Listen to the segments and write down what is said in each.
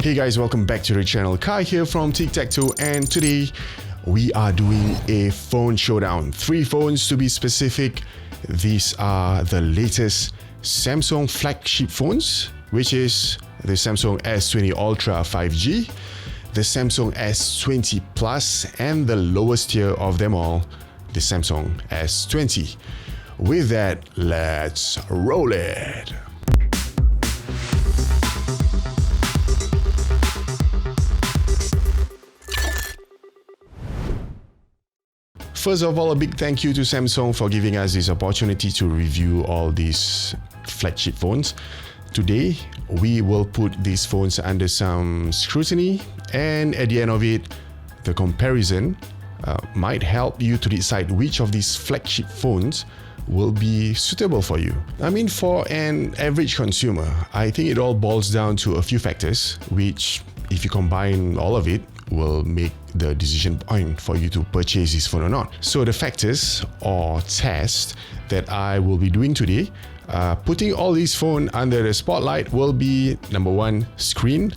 Hey guys, welcome back to the channel. Kai here from Telco, and today we are doing a phone showdown. 3 phones to be specific. These are the latest Samsung flagship phones, which is the Samsung S20 Ultra 5G, the Samsung S20 Plus, and the lowest tier of them all, the Samsung S20. With that, let's roll it. First of all, a big thank you to Samsung for giving us this opportunity to review all these flagship phones. Today, we will put these phones under some scrutiny, and at the end of it, the comparison might help you to decide which of these flagship phones will be suitable for you. I mean, for an average consumer, I think it all boils down to a few factors, which, if you combine all of it, will make the decision point for you to purchase this phone or not. So the factors or tests that I will be doing today, putting all these phones under the spotlight, will be number 1, screen,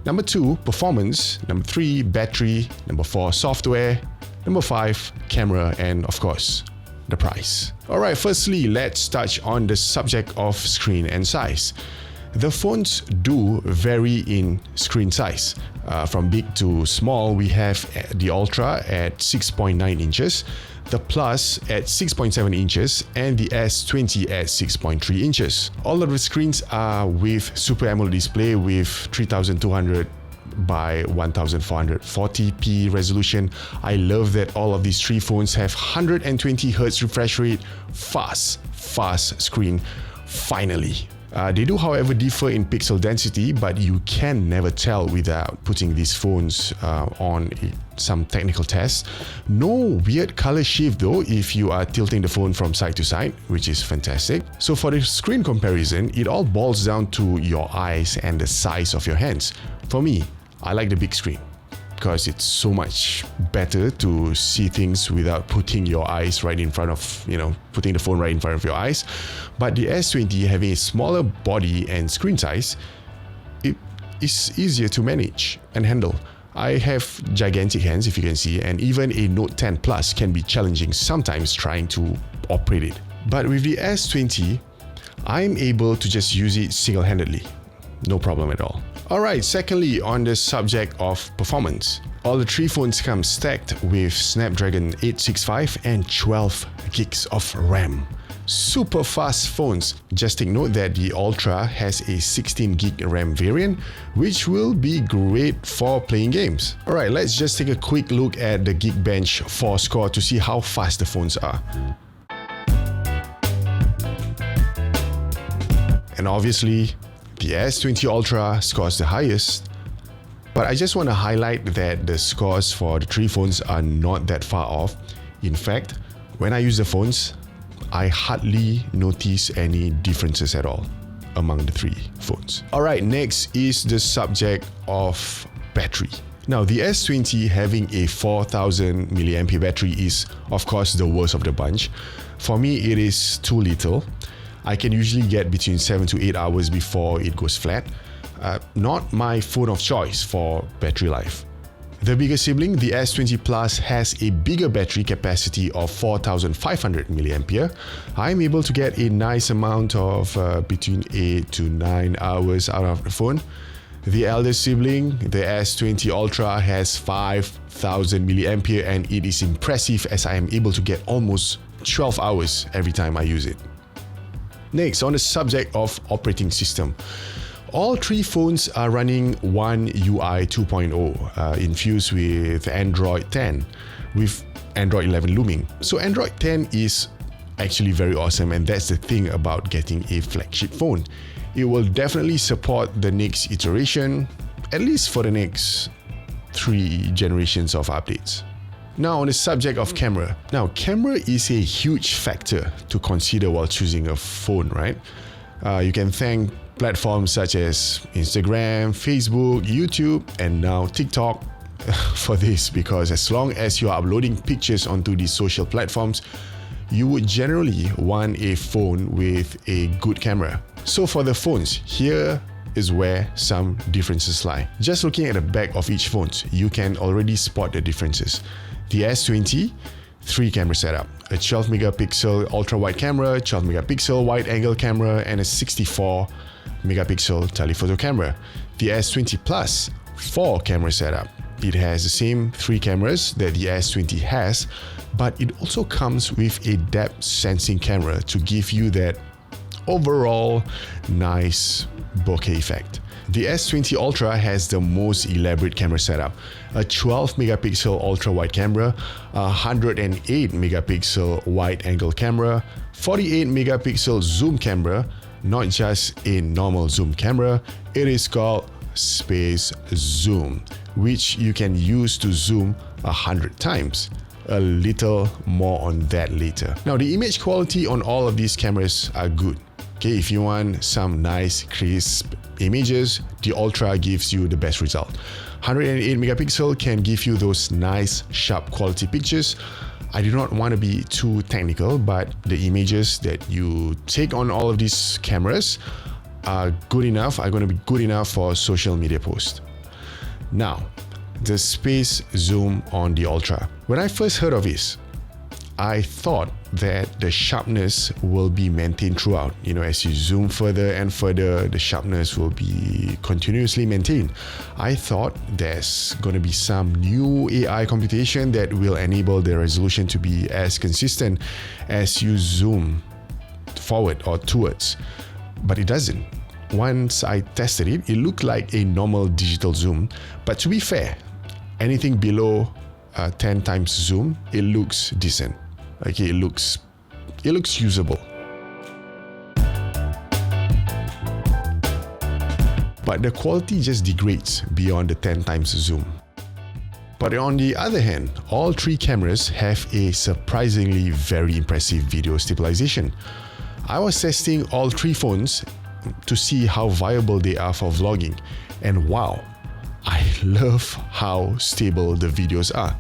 number 2, performance, number 3, battery, number 4, software, number 5, camera, and of course, the price. Alright, firstly, let's touch on the subject of screen and size. The phones do vary in screen size. From big to small, we have the Ultra at 6.9 inches, the Plus at 6.7 inches, and the S20 at 6.3 inches. All of the screens are with Super AMOLED display with 3200 by 1440p resolution. I love that all of these 3 phones have 120Hz refresh rate, fast screen, finally. They do, however, differ in pixel density, but you can never tell without putting these phones on some technical tests. No weird color shift though if you are tilting the phone from side to side, which is fantastic. So for the screen comparison, it all boils down to your eyes and the size of your hands. For me, I like the big screen, because it's so much better to see things without putting your eyes right in front of, putting the phone right in front of your eyes. But the S20 having a smaller body and screen size, it is easier to manage and handle. I have gigantic hands, if you can see, and even a Note 10 Plus can be challenging sometimes trying to operate it. But with the S20, I'm able to just use it single-handedly. No problem at all. Alright, secondly, on the subject of performance. All the 3 phones come stacked with Snapdragon 865 and 12 gigs of RAM. Super fast phones. Just take note that the Ultra has a 16 gig RAM variant, which will be great for playing games. Alright, let's just take a quick look at the Geekbench 4 score to see how fast the phones are. And obviously, the S20 Ultra scores the highest, but I just want to highlight that the scores for the 3 phones are not that far off. In fact, when I use the phones, I hardly notice any differences at all among the 3 phones. Alright, next is the subject of battery. Now, the S20 having a 4000 mAh battery is, of course, the worst of the bunch. For me, it is too little. I can usually get between 7 to 8 hours before it goes flat. Not my phone of choice for battery life. The bigger sibling, the S20 Plus, has a bigger battery capacity of 4500 mAh. I'm able to get a nice amount of between 8 to 9 hours out of the phone. The elder sibling, the S20 Ultra, has 5000 mAh, and it is impressive as I am able to get almost 12 hours every time I use it. Next, on the subject of operating system. All 3 phones are running One UI 2.0 infused with Android 10 with Android 11 looming. So Android 10 is actually very awesome, and that's the thing about getting a flagship phone. It will definitely support the next iteration, at least for the next 3 generations of updates. Now, on the subject of camera. Now, camera is a huge factor to consider while choosing a phone, right? You can thank platforms such as Instagram, Facebook, YouTube, and now TikTok for this, because as long as you are uploading pictures onto these social platforms, you would generally want a phone with a good camera. So for the phones, here is where some differences lie. Just looking at the back of each phone, you can already spot the differences. The S20, 3 camera setup, a 12 megapixel ultra wide camera, 12 megapixel wide angle camera, and a 64 megapixel telephoto camera. The S20 Plus, 4 camera setup. It has the same 3 cameras that the S20 has, but it also comes with a depth sensing camera to give you that overall nice bokeh effect. The S20 Ultra has the most elaborate camera setup, a 12 megapixel ultra wide camera, a 108 megapixel wide angle camera, 48 megapixel zoom camera, not just a normal zoom camera, it is called space zoom, which you can use to zoom 100 times. A little more on that later. Now, the image quality on all of these cameras are good. Okay, if you want some nice crisp images, the Ultra gives you the best result. 108 megapixel can give you those nice sharp quality pictures. I do not want to be too technical, but the images that you take on all of these cameras are going to be good enough for social media posts. Now, the space zoom on the Ultra. When I first heard of this, I thought that the sharpness will be maintained throughout. You know, as you zoom further and further, the sharpness will be continuously maintained. I thought there's going to be some new AI computation that will enable the resolution to be as consistent as you zoom forward or towards, but it doesn't. Once I tested it, it looked like a normal digital zoom, but to be fair, anything below 10 times zoom, it looks decent. Okay, it looks usable. But the quality just degrades beyond the 10 times zoom. But on the other hand, all 3 cameras have a surprisingly very impressive video stabilization. I was testing all 3 phones to see how viable they are for vlogging, and wow, I love how stable the videos are.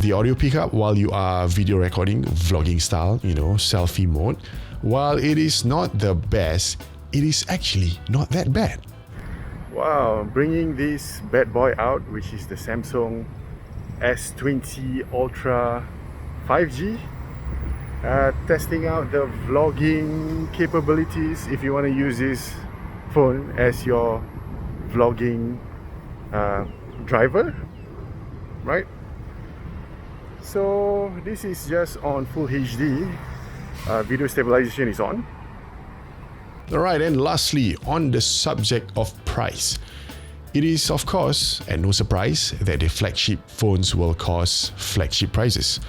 The audio pickup while you are video recording, vlogging style, selfie mode, while it is not the best, it is actually not that bad. Wow, bringing this bad boy out, which is the Samsung S20 Ultra 5G. Testing out the vlogging capabilities if you want to use this phone as your vlogging driver, right? So this is just on full HD. Video stabilization is on. Alright, and lastly, on the subject of price, it is of course, and no surprise, that the flagship phones will cost flagship prices.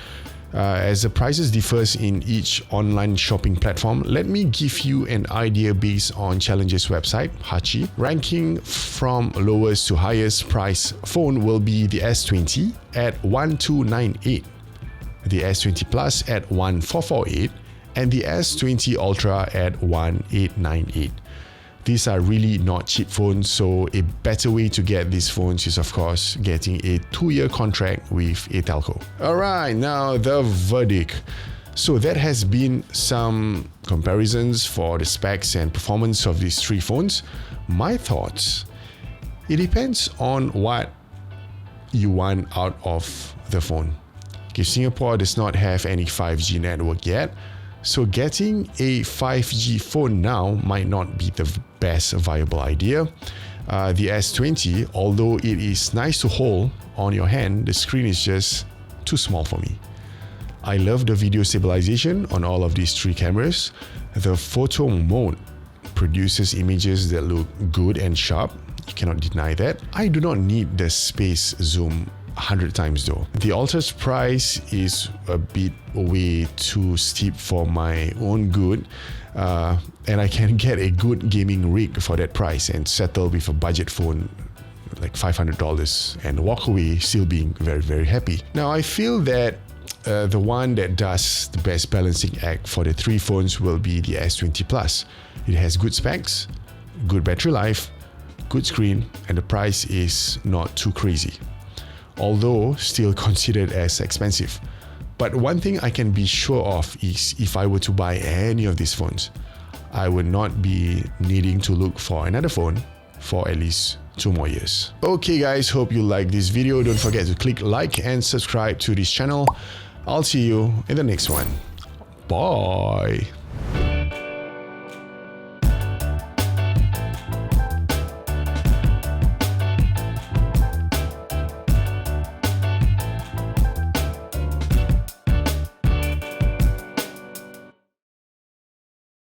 As the prices differs in each online shopping platform, let me give you an idea based on Challenger's website, KHAI. Ranking from lowest to highest price phone will be the S20 at 1298, the S20 Plus at 1448, and the S20 Ultra at 1898. These are really not cheap phones, so a better way to get these phones is of course getting a 2-year contract with a telco. Alright, now the verdict. So that has been some comparisons for the specs and performance of these 3 phones. My thoughts, it depends on what you want out of the phone. Okay, Singapore does not have any 5G network yet, so getting a 5G phone now might not be the best viable idea. The S20, although it is nice to hold on your hand, the screen is just too small for me. I love the video stabilization on all of these 3 cameras. The photo mode produces images that look good and sharp. You cannot deny that. I do not need the space zoom 100 times though. The Ultra's price is a bit way too steep for my own good, and I can get a good gaming rig for that price and settle with a budget phone like $500 and walk away still being very, very happy. Now I feel that the one that does the best balancing act for the 3 phones will be the S20 Plus. It has good specs, good battery life, good screen, and the price is not too crazy, although still considered as expensive. But one thing I can be sure of is if I were to buy any of these phones, I would not be needing to look for another phone for at least 2 more years. Okay guys, hope you like this video. Don't forget to click like and subscribe to this channel. I'll see you in the next one. Bye.